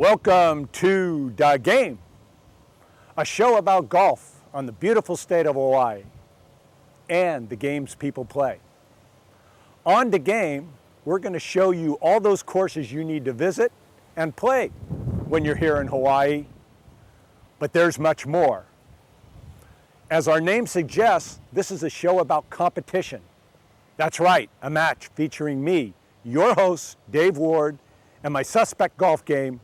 Welcome to The Game, a show about golf on the beautiful state of Hawaii and the games people play. On The Game, we're going to show you all those courses you need to visit and play when you're here in Hawaii, but there's much more. As our name suggests, this is a show about competition. That's right, a match featuring me, your host, Dave Ward, and my suspect golf game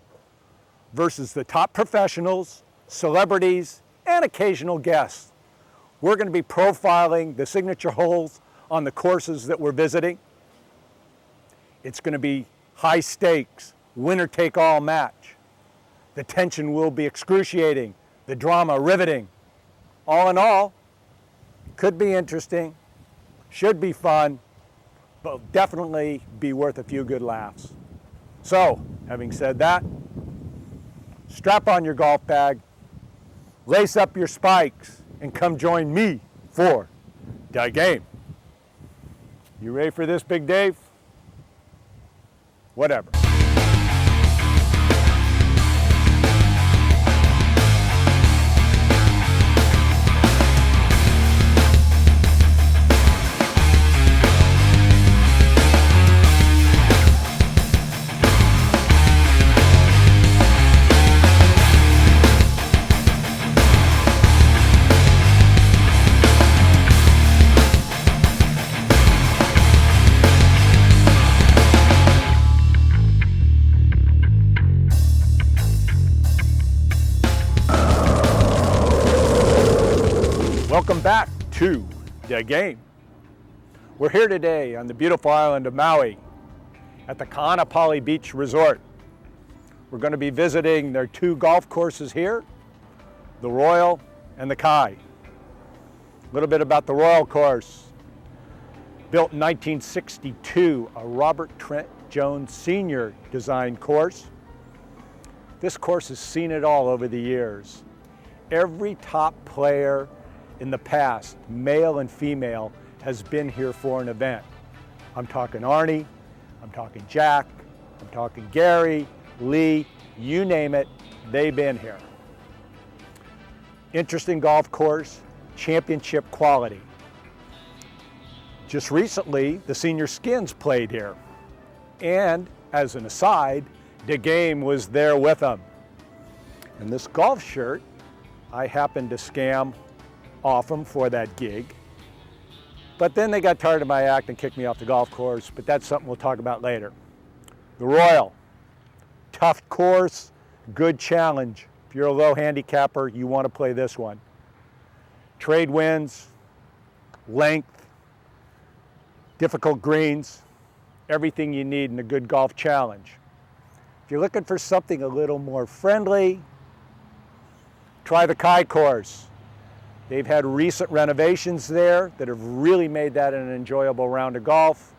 versus the top professionals, celebrities, and occasional guests. We're going to be profiling the signature holes on the courses that we're visiting. It's going to be high stakes, winner-take-all match. The tension will be excruciating, the drama riveting. All in all, could be interesting, should be fun, but will definitely be worth a few good laughs. So, having said that, strap on your golf bag, lace up your spikes, and come join me for The Game. You ready for this, Big Dave? Whatever. Welcome back to The Game. We're here today on the beautiful island of Maui at the Kaanapali Beach Resort. We're going to be visiting their two golf courses here, the Royal and the Kai. A little bit about the Royal course. Built in 1962, a Robert Trent Jones Sr. designed course. This course has seen it all over the years. Every top player in the past, male and female, has been here for an event. I'm talking Arnie, I'm talking Jack, I'm talking Gary, Lee, you name it, they've been here. Interesting golf course, championship quality. Just recently, the Senior Skins played here. And as an aside, The Game was there with them. And this golf shirt, I happened to scam off them for that gig. But then they got tired of my act and kicked me off the golf course, but that's something we'll talk about later. The Royal, tough course, good challenge. If you're a low handicapper, you want to play this one. Trade winds, length, difficult greens, everything you need in a good golf challenge. If you're looking for something a little more friendly, try the Kai course. They've had recent renovations there that have really made that an enjoyable round of golf.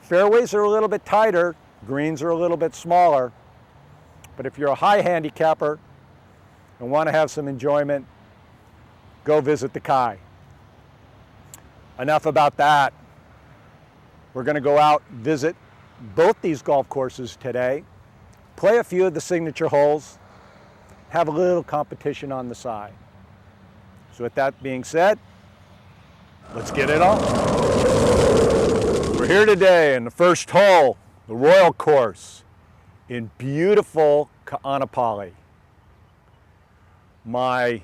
Fairways are a little bit tighter, greens are a little bit smaller, but if you're a high handicapper and want to have some enjoyment, go visit the Kai. Enough about that. We're going to go out, visit both these golf courses today, play a few of the signature holes, have a little competition on the side. So with that being said, let's get it on. We're here today in the first hole, the Royal course in beautiful Kaanapali. My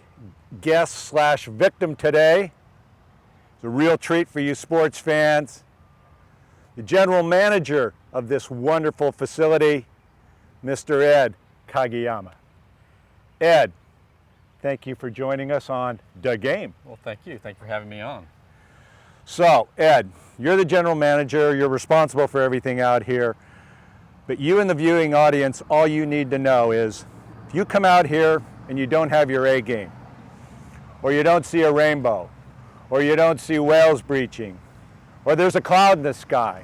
guest slash victim today is a real treat for you sports fans. The general manager of this wonderful facility, Mr. Ed Kageyama. Ed, thank you for joining us on The Game. Well, thank you. Thank you for having me on. So, Ed, you're the general manager. You're responsible for everything out here. But you and the viewing audience, all you need to know is if you come out here and you don't have your A game, or you don't see a rainbow, or you don't see whales breaching, or there's a cloud in the sky,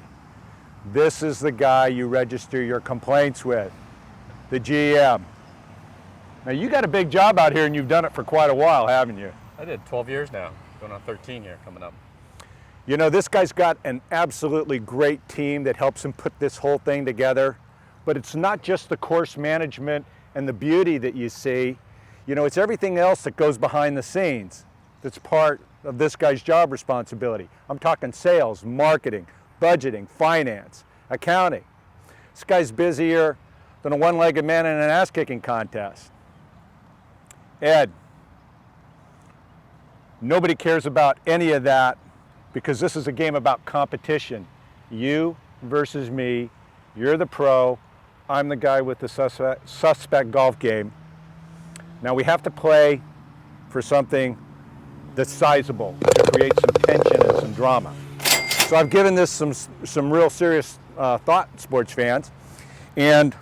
this is the guy you register your complaints with, the GM. Now, you got a big job out here and you've done it for quite a while, haven't you? I did 12 years now, going on 13 here coming up. You know, this guy's got an absolutely great team that helps him put this whole thing together. but it's not just the course management and the beauty that you see. You know, it's everything else that goes behind the scenes that's part of this guy's job responsibility. I'm talking sales, marketing, budgeting, finance, accounting. This guy's busier than a one-legged man in an ass-kicking contest. Ed, nobody cares about any of that because this is a game about competition. You versus me. You're the pro. I'm the guy with the suspect golf game. Now we have to play for something that's sizable to create some tension and some drama. So I've given this some real serious thought, sports fans. And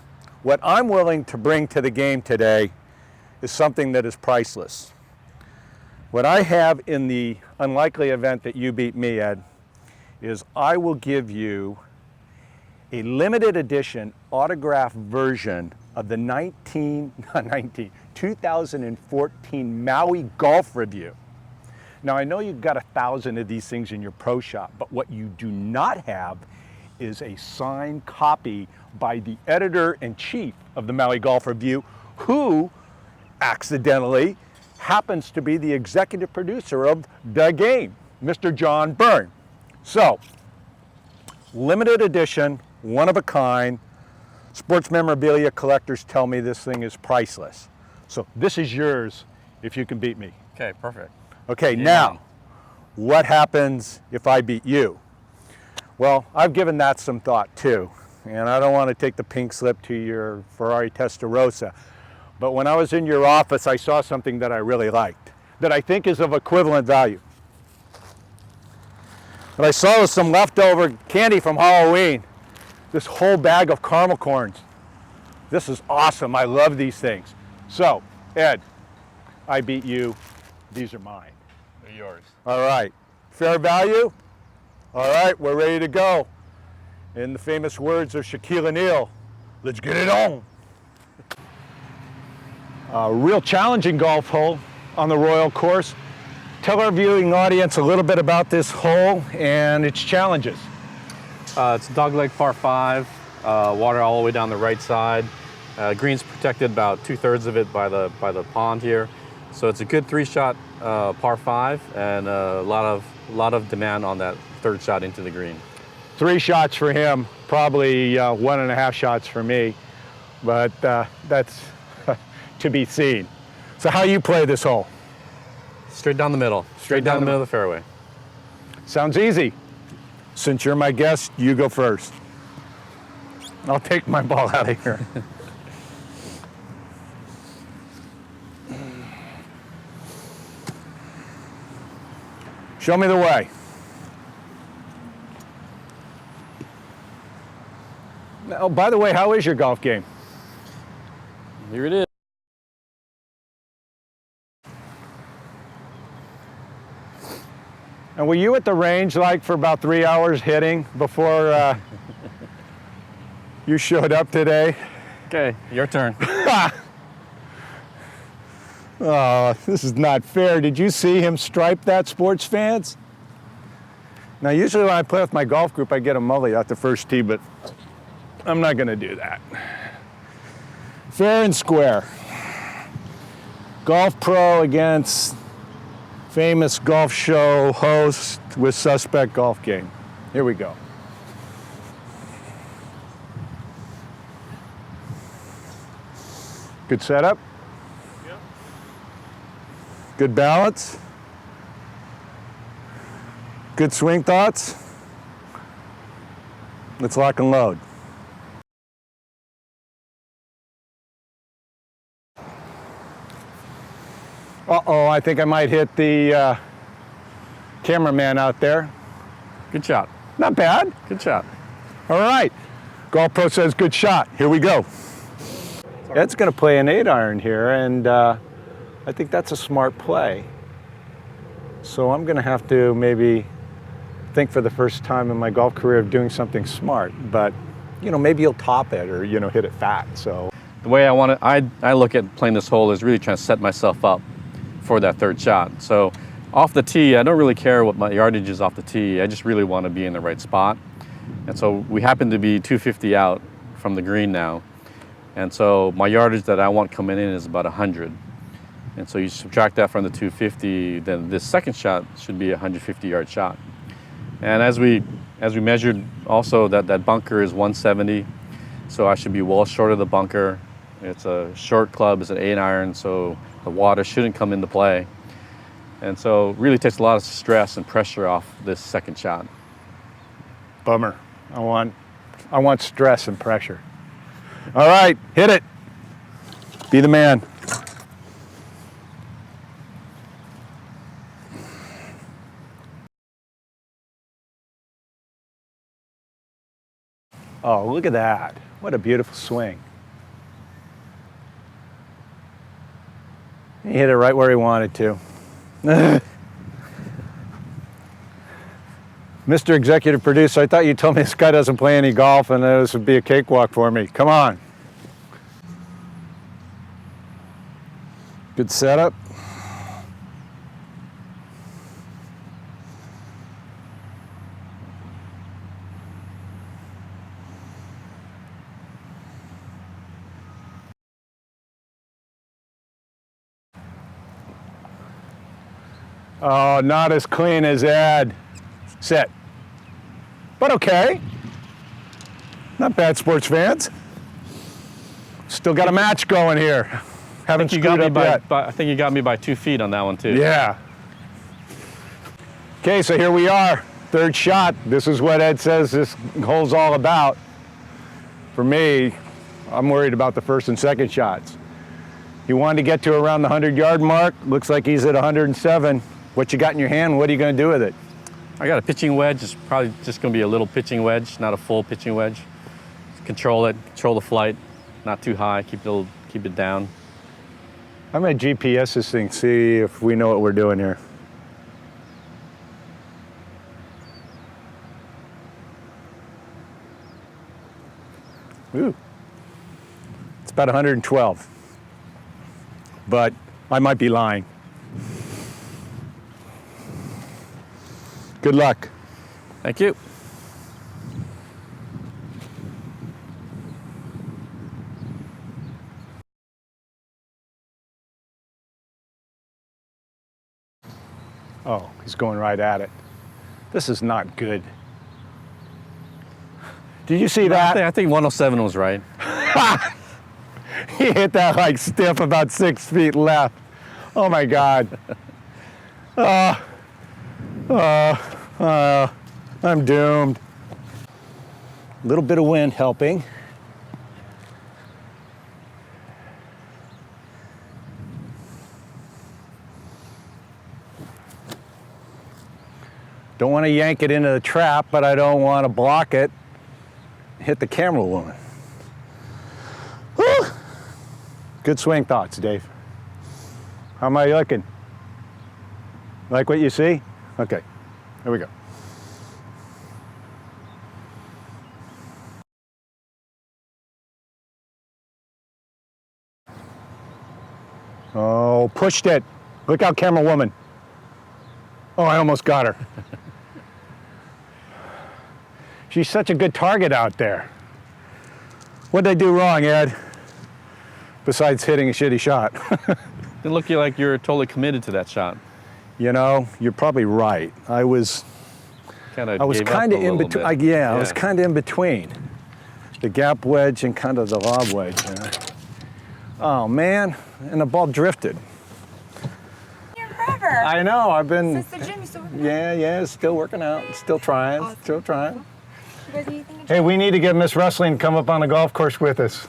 what I'm willing to bring to the game today is something that is priceless. What I have in the unlikely event that you beat me, Ed, is I will give you a limited edition autographed version of the 2014 Maui Golf Review. Now I know you've got 1,000 of these things in your pro shop, but what you do not have is a signed copy by the editor-in-chief of the Maui Golf Review, who accidentally happens to be the executive producer of the game, Mr. John Byrne. So, limited edition, one of a kind. Sports memorabilia collectors tell me this thing is priceless. So this is yours if you can beat me. Okay, perfect. Okay, Yeah. now, what happens if I beat you? Well, I've given that some thought too, and I don't want to take the pink slip to your Ferrari Testarossa, but when I was in your office, I saw something that I really liked, that I think is of equivalent value. What I saw was some leftover candy from Halloween, this whole bag of caramel corns. This is awesome, I love these things. So, Ed, I beat you, these are mine. They're yours. All right, fair value? All right, we're ready to go. In the famous words of Shaquille O'Neal, let's get it on. A real challenging golf hole on the Royal Course. Tell our viewing audience a little bit about this hole and its challenges. It's a dogleg par 5, water all the way down the right side. Green's protected about 2/3 of it by the pond here. So it's a good 3-shot par 5 and a lot of demand on that 3rd shot into the green. 3 shots for him, probably 1.5 shots for me, but that's to be seen. So how you play this hole? Straight down the middle. Straight down the middle of the fairway. Sounds easy. Since you're my guest, you go first. I'll take my ball out of here. Show me the way. Oh, by the way, how is your golf game? Here it is. And were you at the range like for about 3 hours hitting before you showed up today? Okay, your turn. Oh, this is not fair. Did you see him stripe that, sports fans? Now, usually when I play with my golf group, I get a mully at the first tee, but I'm not going to do that. Fair and square. Golf pro against famous golf show host with suspect golf game. Here we go. Good setup. Yep. Good balance. Good swing thoughts. Let's lock and load. Uh-oh, I think I might hit the cameraman out there. Good shot. Not bad. Good shot. All right. Golf Pro says good shot. Here we go. Ed's going to play an 8-iron here, and I think that's a smart play. So I'm going to have to maybe think for the first time in my golf career of doing something smart. But, you know, maybe you'll top it or, you know, hit it fat. So The way I look at playing this hole is really trying to set myself up for that 3rd shot. So off the tee, I don't really care what my yardage is off the tee. I just really want to be in the right spot. And so we happen to be 250 out from the green now. And so my yardage that I want coming in is about 100. And so you subtract that from the 250, then this second shot should be a 150-yard shot. And as we measured also, that bunker is 170, so I should be well short of the bunker. It's a short club, it's an 8-iron, so the water shouldn't come into play. And so it really takes a lot of stress and pressure off this second shot. Bummer. I want stress and pressure. All right, hit it. Be the man. Oh, look at that. What a beautiful swing. He hit it right where he wanted to. Mr. Executive Producer, I thought you told me this guy doesn't play any golf and this would be a cakewalk for me. Come on. Good setup. Oh, not as clean as Ed. Sit. But okay. Not bad, sports fans. Still got a match going here. Haven't screwed up yet. I think you got me by 2 feet on that one too. Yeah. Okay, so here we are. Third shot. This is what Ed says this hole's all about. For me, I'm worried about the first and second shots. He wanted to get to around the 100-yard mark. Looks like he's at 107. What you got in your hand? What are you going to do with it? I got a pitching wedge. It's probably just going to be a little pitching wedge, not a full pitching wedge. Just control it, control the flight, not too high. Keep it down. I'm going to GPS this thing, see if we know what we're doing here. Ooh, it's about 112, but I might be lying. Good luck. Thank you. Oh, he's going right at it. This is not good. Did you see that? I think 107 was right. He hit that like stiff about 6 feet left. Oh my God. I'm doomed. A little bit of wind helping. Don't want to yank it into the trap, but I don't want to block it. Hit the camera woman. Woo! Good swing thoughts, Dave. How am I looking? Like what you see? Okay, here we go. Oh, pushed it. Look out, camera woman. Oh, I almost got her. She's such a good target out there. What did I do wrong, Ed? Besides hitting a shitty shot. Didn't look like you're totally committed to that shot. You know, you're probably right. I was kind of in between. I was kind of in between the gap wedge and kind of the lob wedge. You know? Oh man, and the ball drifted. Here forever. I know. I've been. Since the gym, you still working? Yeah, still working out. Still trying. Awesome. Still trying. You guys need anything? Hey, we need to get Miss Wrestling to come up on the golf course with us.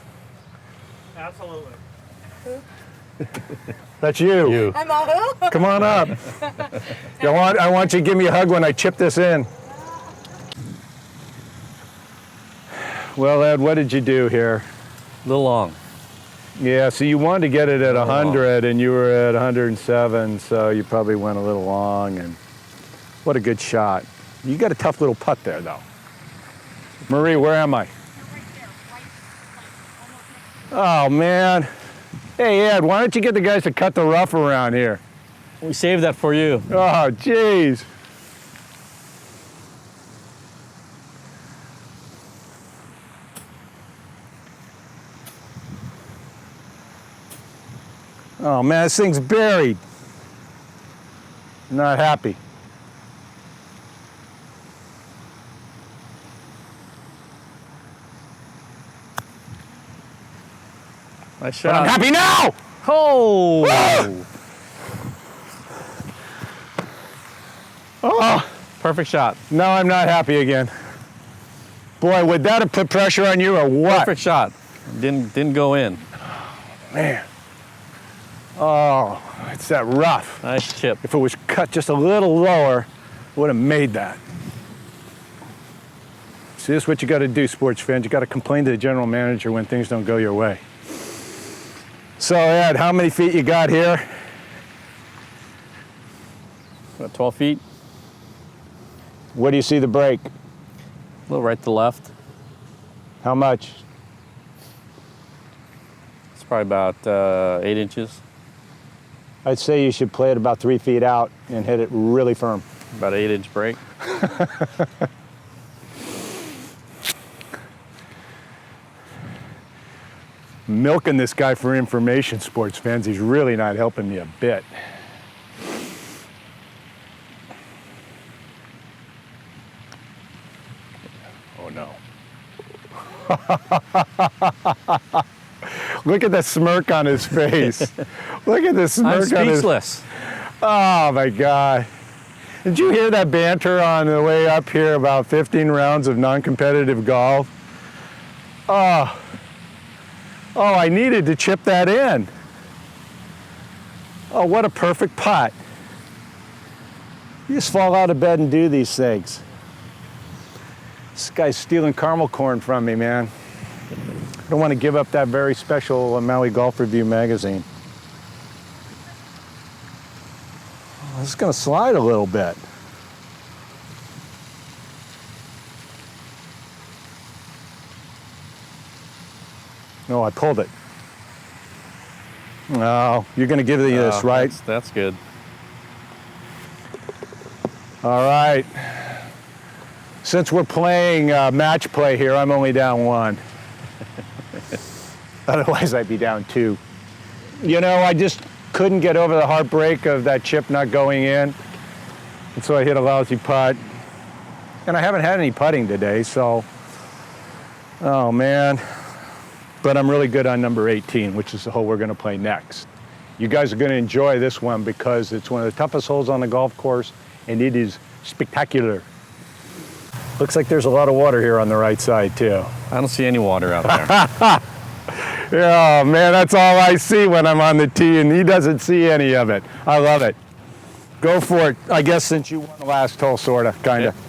Absolutely. That's you. I'm all who? Come on up. I want you to give me a hug when I chip this in. Well, Ed, what did you do here? A little long. Yeah, so you wanted to get it at 100 and you were at 107, so you probably went a little long, and what a good shot. You got a tough little putt there, though. Marie, where am I? Right there, right, Oh, man. Hey, Ed, why don't you get the guys to cut the rough around here? We saved that for you. Oh, jeez. Oh man, this thing's buried. Not happy. Nice But I'm shot. happy now! Oh! Oh, Perfect shot. now I'm not happy again. Boy, would that have put pressure on you or what? Perfect shot. Didn't go in. Man. Oh, it's that rough. Nice chip. If it was cut just a little lower, would have made that. See, this is what you got to do, sports fans. You got to complain to the general manager when things don't go your way. So, Ed, how many feet you got here? About 12 feet. Where do you see the break? A little right to left. How much? It's probably about 8 inches. I'd say you should play it about 3 feet out and hit it really firm. About an 8-inch break. Milking this guy for information, sports fans. He's really not helping me a bit. Oh no. Look at the smirk on his face. Look at the I'm smirk on his. speechless. Oh my God. Did you hear that banter on the way up here about 15 rounds of non-competitive golf? Oh, I needed to chip that in. Oh, what a perfect putt. You just fall out of bed and do these things. This guy's stealing caramel corn from me, man. I don't want to give up that very special Maui Golf Review magazine. Oh, this is going to slide a little bit. No, I pulled it. No, you're going to give me this, right? That's good. All right. Since we're playing match play here, I'm only down 1. Otherwise, I'd be down 2. You know, I just couldn't get over the heartbreak of that chip not going in. And so I hit a lousy putt. And I haven't had any putting today, so, oh man. But I'm really good on number 18, which is the hole we're going to play next. You guys are going to enjoy this one because it's one of the toughest holes on the golf course, and it is spectacular. Looks like there's a lot of water here on the right side, too. I don't see any water out there. Yeah, man, that's all I see when I'm on the tee, and he doesn't see any of it. I love it. Go for it, I guess, since you won the last hole, sort of, kind of. Yep.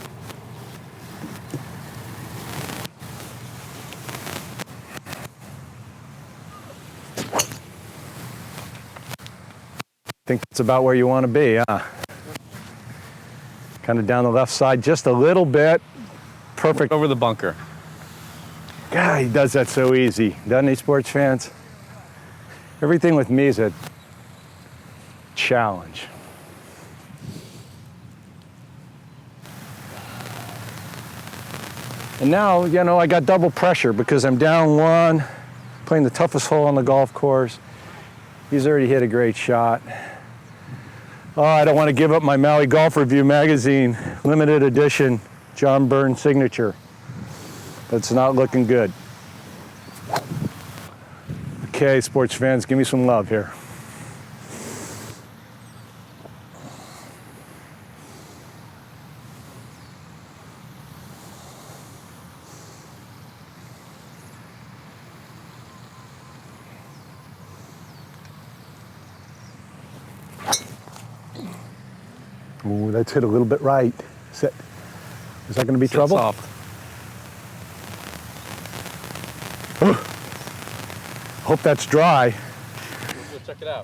I think that's about where you want to be, huh? Kind of down the left side just a little bit. Perfect. Over the bunker. God, he does that so easy, doesn't he, sports fans? Everything with me is a challenge. And now, you know, I got double pressure because I'm down 1, playing the toughest hole on the golf course. He's already hit a great shot. Oh, I don't want to give up my Maui Golf Review magazine, limited edition, John Byrne signature. That's not looking good. Okay, sports fans, give me some love here. Ooh, that's hit a little bit right. Is that going to be trouble? Soft. Hope that's dry. We'll check it out.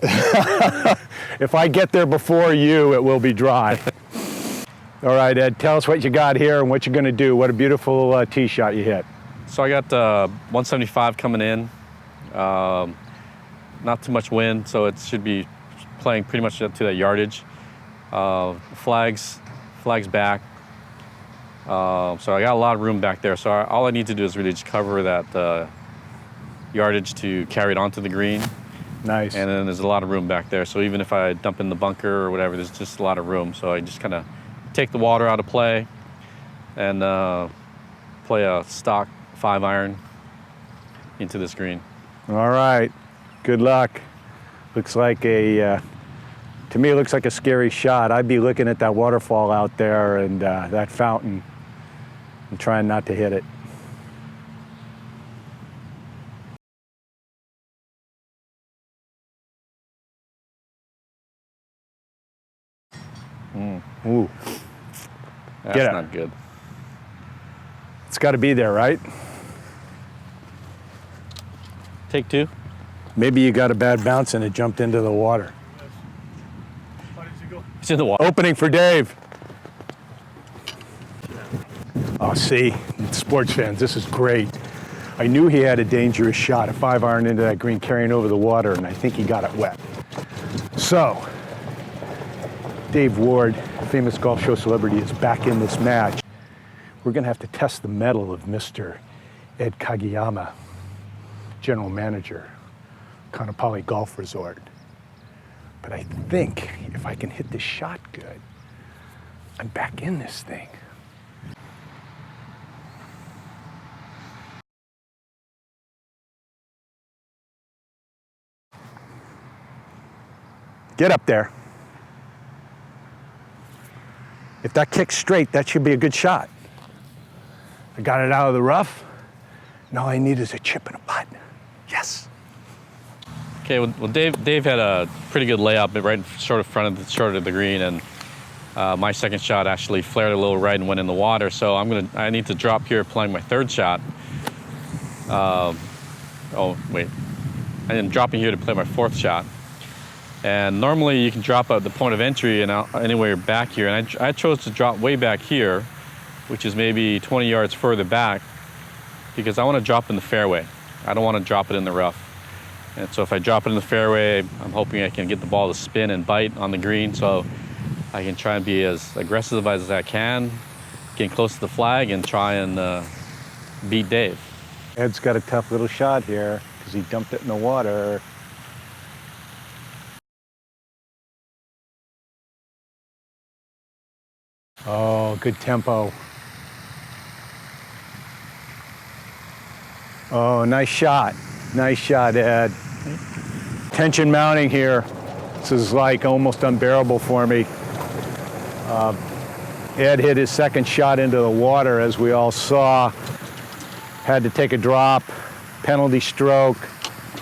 If I get there before you, it will be dry. All right, Ed, tell us what you got here and what you're going to do. What a beautiful tee shot you hit. So I got 175 coming in. Not too much wind, so it should be playing pretty much up to that yardage. Flags back. So I got a lot of room back there. So all I need to do is really just cover that yardage to carry it onto the green. Nice. And then there's a lot of room back there. So even if I dump in the bunker or whatever, there's just a lot of room. So I just kind of take the water out of play and play a stock 5-iron into this green. All right. Good luck. Looks like to me, it looks like a scary shot. I'd be looking at that waterfall out there and that fountain and trying not to hit it. Ooh. That's Get it. not good. It's got to be there, right? Take 2. Maybe you got a bad bounce and it jumped into the water. How did you go? It's in the water. Opening for Dave. Oh, see, sports fans, this is great. I knew he had a dangerous shot, a 5-iron into that green carrying over the water, and I think he got it wet. So, Dave Ward, famous golf show celebrity, is back in this match. We're gonna have to test the mettle of Mr. Ed Kageyama, general manager, Kaanapali Golf Resort. But I think if I can hit this shot good, I'm back in this thing. Get up there. If that kicks straight, that should be a good shot. I got it out of the rough, and all I need is a chip and a putt. Yes. Okay, well Dave had a pretty good layup right short of the green, and my second shot actually flared a little right and went in the water. So I need to drop here playing my third shot. Oh wait, I am dropping here to play my fourth shot. And normally you can drop at the point of entry and anywhere back here, and I chose to drop way back here, which is maybe 20 yards further back, because I want to drop in the fairway. I don't want to drop it in the rough. And so if I drop it in the fairway, I'm hoping I can get the ball to spin and bite on the green, so I can try and be as aggressive as I can, get close to the flag, and try and beat Dave. Ed's got a tough little shot here because he dumped it in the water. Oh, good tempo. Oh, nice shot. Nice shot, Ed. Tension mounting here. This is like almost unbearable for me. Ed hit his second shot into the water, as we all saw. Had to take a drop, penalty stroke.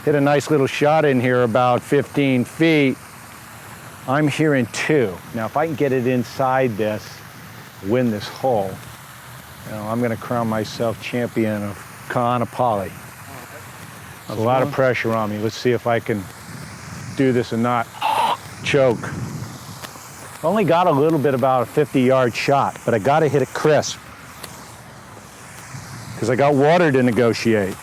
Hit a nice little shot in here about 15 feet. I'm hearing 2. Now, if I can get it inside this, win this hole, I'm going to crown myself champion of Kaanapali. A lot of pressure on me. Let's see if I can do this and not choke. Only got a little bit about a 50-yard shot, but I got to hit it crisp because I got water to negotiate.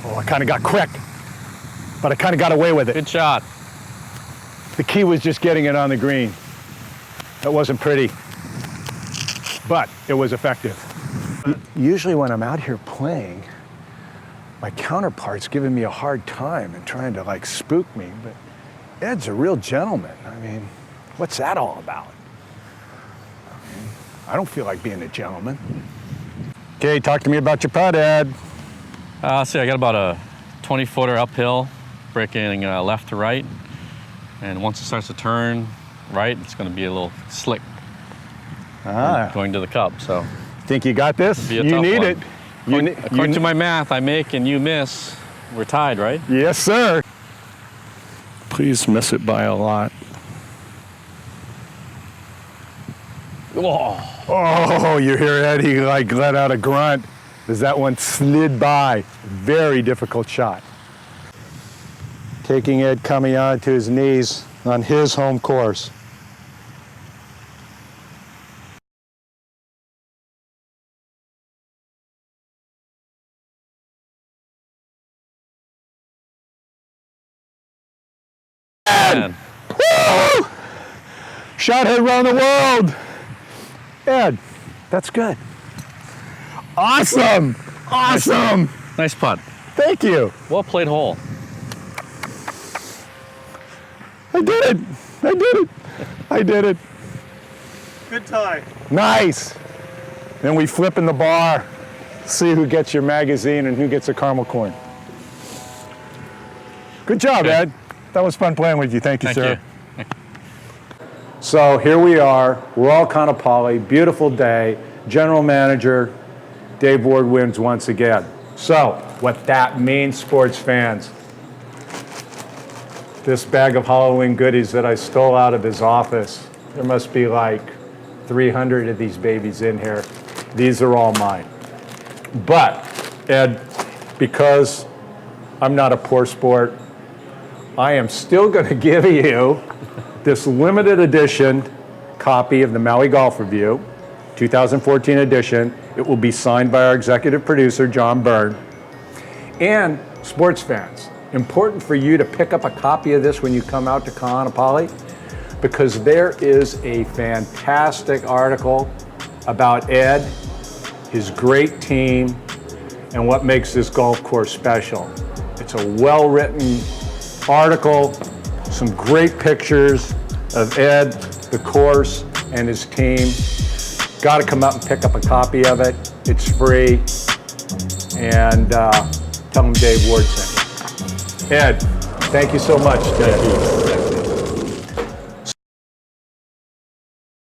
Oh, I kind of got quick, but I kind of got away with it. Good shot. The key was just getting it on the green. That wasn't pretty, but it was effective. Usually when I'm out here playing, my counterpart's giving me a hard time and trying to like spook me, but Ed's a real gentleman. I mean, what's that all about? I don't feel like being a gentleman. Okay, talk to me about your putt, Ed. See, I got about a 20-footer uphill, breaking left to right. And once it starts to turn right, it's going to be a little slick going to the cup. So, think you got this? You need it. According to my math, I make and you miss. We're tied, right? Yes, sir. Please miss it by a lot. Oh, you hear Eddie like let out a grunt as that one slid by. Very difficult shot. Taking Ed Kageyama to his knees on his home course. man. Woo! Shot heard around the world. Ed, that's good. Awesome. Awesome. Nice putt. Thank you. Well played hole. I did it. I did it. I did it. Good tie. Nice. Then we flip in the bar, see who gets your magazine and who gets a caramel corn. Good job, Okay. Ed. That was fun playing with you. Thank you, Thank sir. you. So here we are. We're all Kaanapali. Beautiful day. General Manager Dave Ward wins once again. So what that means, sports fans, this bag of Halloween goodies that I stole out of his office, there must be like 300 of these babies in here. These are all mine. But, Ed, because I'm not a poor sport, I am still going to give you this limited edition copy of the Maui Golf Review, 2014 edition. It will be signed by our executive producer, John Byrne. And sports fans, important for you to pick up a copy of this when you come out to Kaanapali, because there is a fantastic article about Ed, his great team, and what makes this golf course special. It's a well-written article, some great pictures of Ed, the course, and his team. Got to come up and pick up a copy of it. It's free. And tell him Dave Ward sent you. Ed, thank you so much today.